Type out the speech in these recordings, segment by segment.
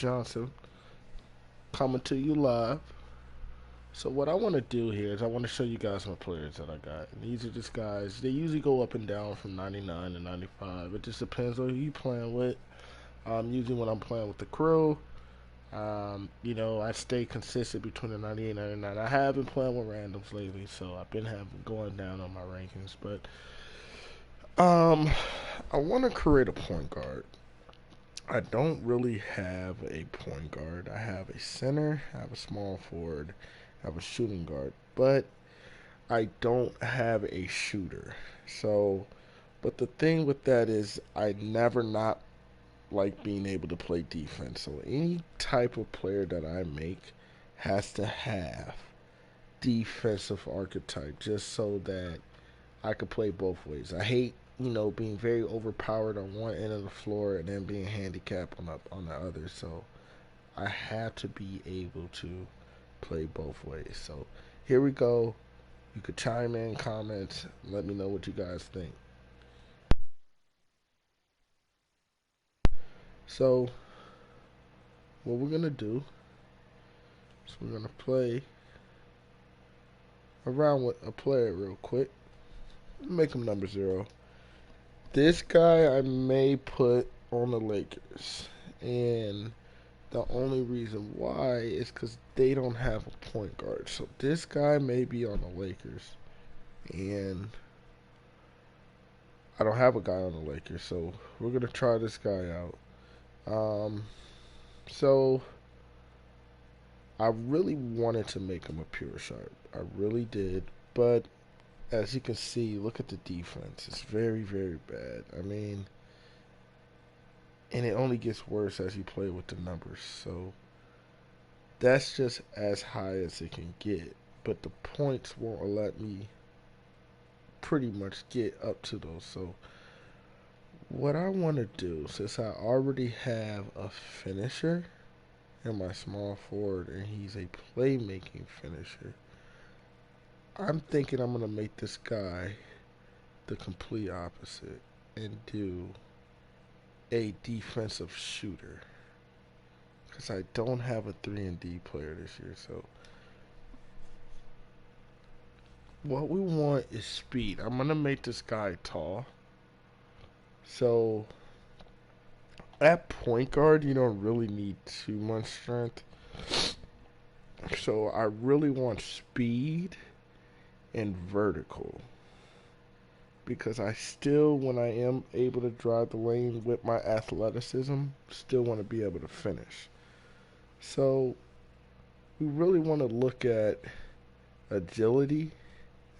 Johnson coming to you live. So what I want to do here is I want to show you guys my players that I got. And these are just guys. They usually go up and down from 99 to 95. It just depends on who you playing with. Usually when I'm playing with the crew, I stay consistent between the 98 and 99. I have been playing with randoms lately, so I've been having going down on my rankings. But um, I want to create a point guard. I don't really have a point guard. I have a center, I have a small forward, I have a shooting guard, but I don't have a shooter. So, but the thing with that is I never not like being able to play defense. So any type of player that I make has to have defensive archetype just so that I could play both ways. I hate, being very overpowered on one end of the floor and then being handicapped on the other. So I have to be able to play both ways. So here we go. You could chime in, comments, let me know what you guys think. So what we're gonna do is we're gonna play around with a player real quick. Make him number 0. This guy I may put on the Lakers, and the only reason why is because they don't have a point guard. So this guy may be on the Lakers, and I don't have a guy on the Lakers. So we're gonna try this guy out. Um, so I really wanted to make him a pure sharp. I really did, but as you can see, look at the defense. It's very, very bad. I mean, and it only gets worse as you play with the numbers. So that's just as high as it can get. But the points won't let me pretty much get up to those. So what I want to do, since I already have a finisher in my small forward and he's a playmaking finisher, I'm thinking I'm going to make this guy the complete opposite and do a defensive shooter. Because I don't have a 3 and D player this year. So what we want is speed. I'm going to make this guy tall. So at point guard, you don't really need too much strength. So I really want speed and vertical because I still, when I am able to drive the lane with my athleticism, still want to be able to finish. So we really want to look at agility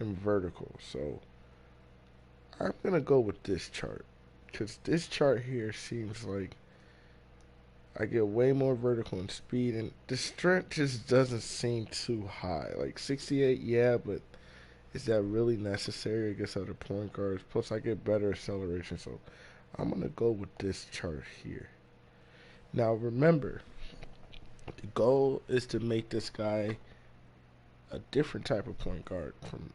and vertical. So I'm going to go with this chart because this chart here seems like I get way more vertical and speed, and the strength just doesn't seem too high. Like 68, yeah, but is that really necessary against other point guards? Plus, I get better acceleration, so I'm going to go with this chart here. Now, remember, the goal is to make this guy a different type of point guard from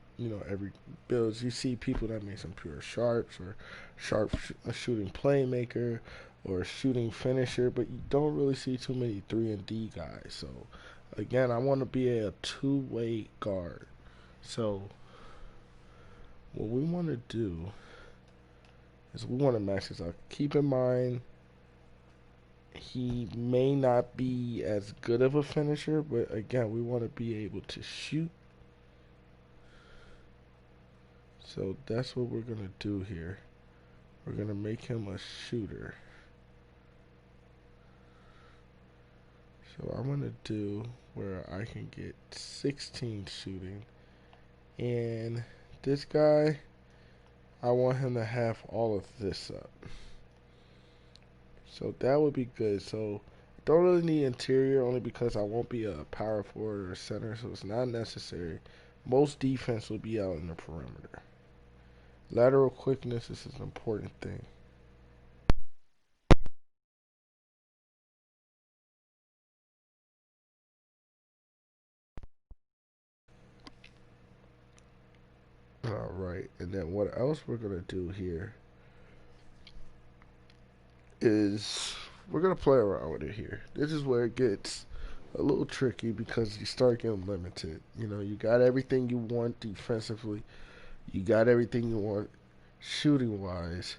every builds. You see people that make some pure sharps or a shooting playmaker or a shooting finisher, but you don't really see too many 3 and D guys. So again, I want to be a two-way guard. So what we want to do is we want to max this out. Keep in mind he may not be as good of a finisher, but again, we want to be able to shoot. So that's what we're going to do here. We're going to make him a shooter. So I'm going to do where I can get 16 shooting. And this guy, I want him to have all of this up. So that would be good. So don't really need interior only because I won't be a power forward or a center, so it's not necessary. Most defense will be out in the perimeter. Lateral quickness is an important thing. All right, and then what else we're gonna do here is we're gonna play around with it here. This is where it gets a little tricky because you start getting limited. You know, you got everything you want defensively, you got everything you want shooting wise,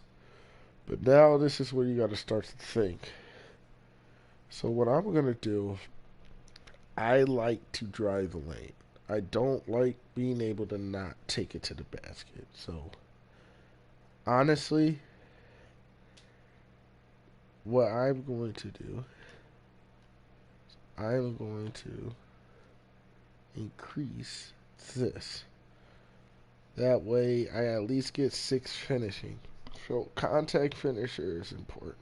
but now this is where you got to start to think. So what I'm gonna do, I like to drive the lane. I don't like being able to not take it to the basket. So honestly, what I'm going to do, I'm going to increase this. That way, I at least get 6 finishing. So contact finisher is important.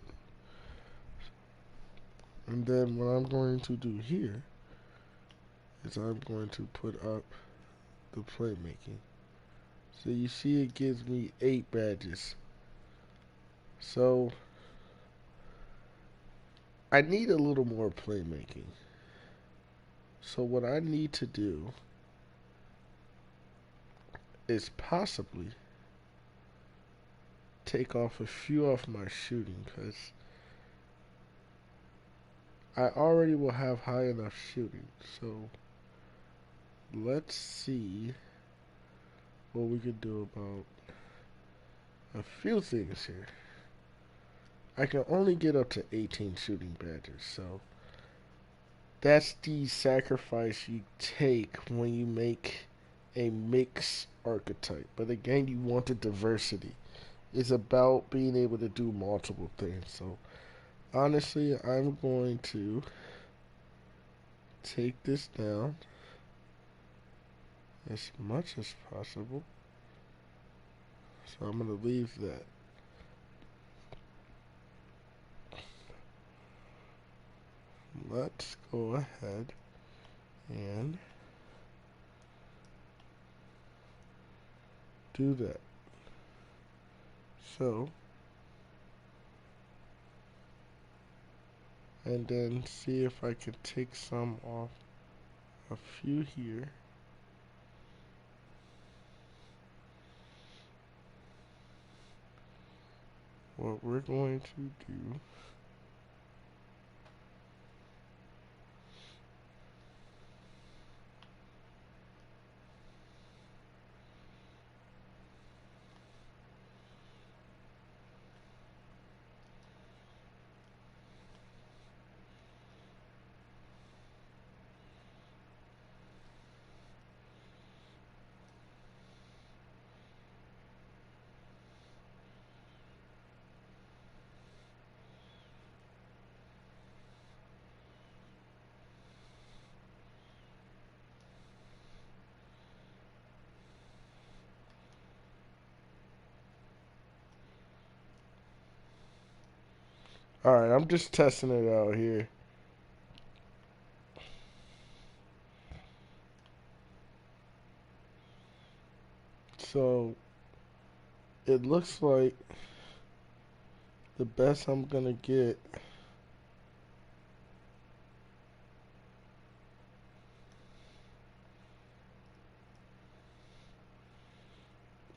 And then what I'm going to do here is I'm going to put up the playmaking. So you see it gives me 8 badges. So I need a little more playmaking. So what I need to do is possibly take off a few off my shooting because I already will have high enough shooting. So let's see what we can do about a few things here. I can only get up to 18 shooting badges, so that's the sacrifice you take when you make a mixed archetype. But again, you want the diversity. It's about being able to do multiple things. So honestly, I'm going to take this down as much as possible. So I'm going to leave that. Let's go ahead and do that. So, and then see if I can take some off, a few here. What we're going to do Alright, I'm just testing it out here. So, it looks like the best I'm gonna get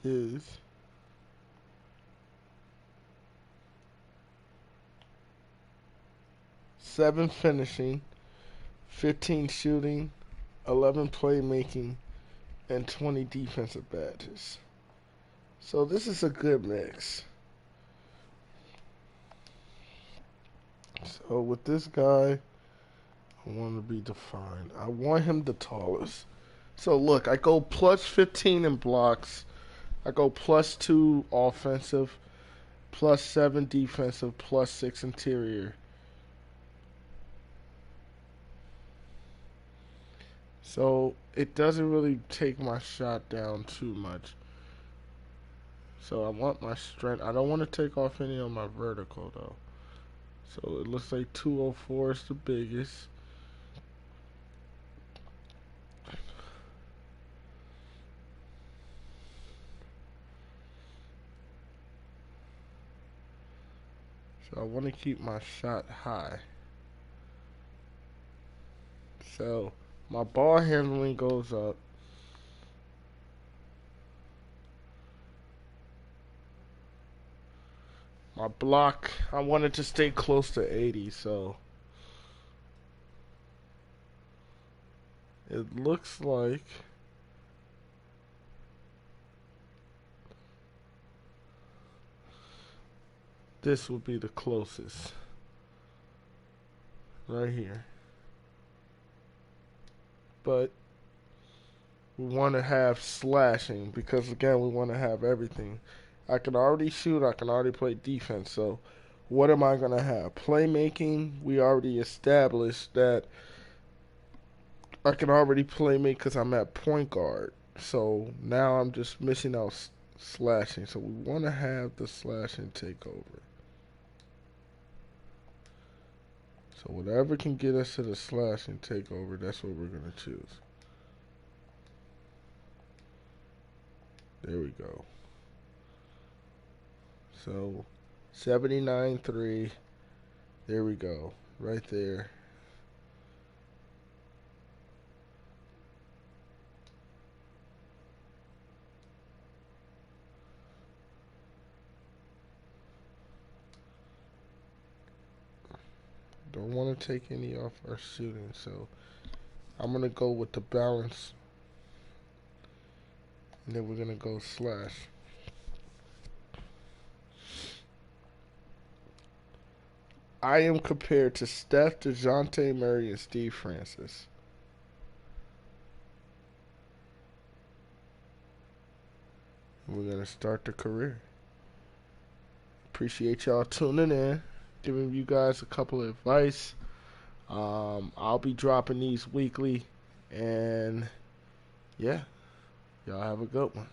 is 7 finishing, 15 shooting, 11 playmaking, and 20 defensive badges. So this is a good mix. So with this guy, I want to be defined. I want him the tallest. So look, I go plus 15 in blocks. I go plus 2 offensive, plus 7 defensive, plus 6 interior. So it doesn't really take my shot down too much. So I want my strength. I don't want to take off any of my vertical though. So it looks like 204 is the biggest. So I want to keep my shot high. So my ball handling goes up. My block, I wanted to stay close to 80, so it looks like this would be the closest. Right here. But we want to have slashing because, again, we want to have everything. I can already shoot, I can already play defense, so what am I going to have? Playmaking, we already established that I can already play make because I'm at point guard. So now I'm just missing out slashing. So we want to have the slashing take over. So whatever can get us to the slashing take over, that's what we're going to choose. There we go. So 79-3. There we go. Right there. Don't want to take any off our shooting, so I'm going to go with the balance. And then we're going to go slash. I am compared to Steph, DeJounte Murray, and Steve Francis. We're going to start the career. Appreciate y'all tuning in, giving you guys a couple of advice. I'll be dropping these weekly, and yeah, y'all have a good one.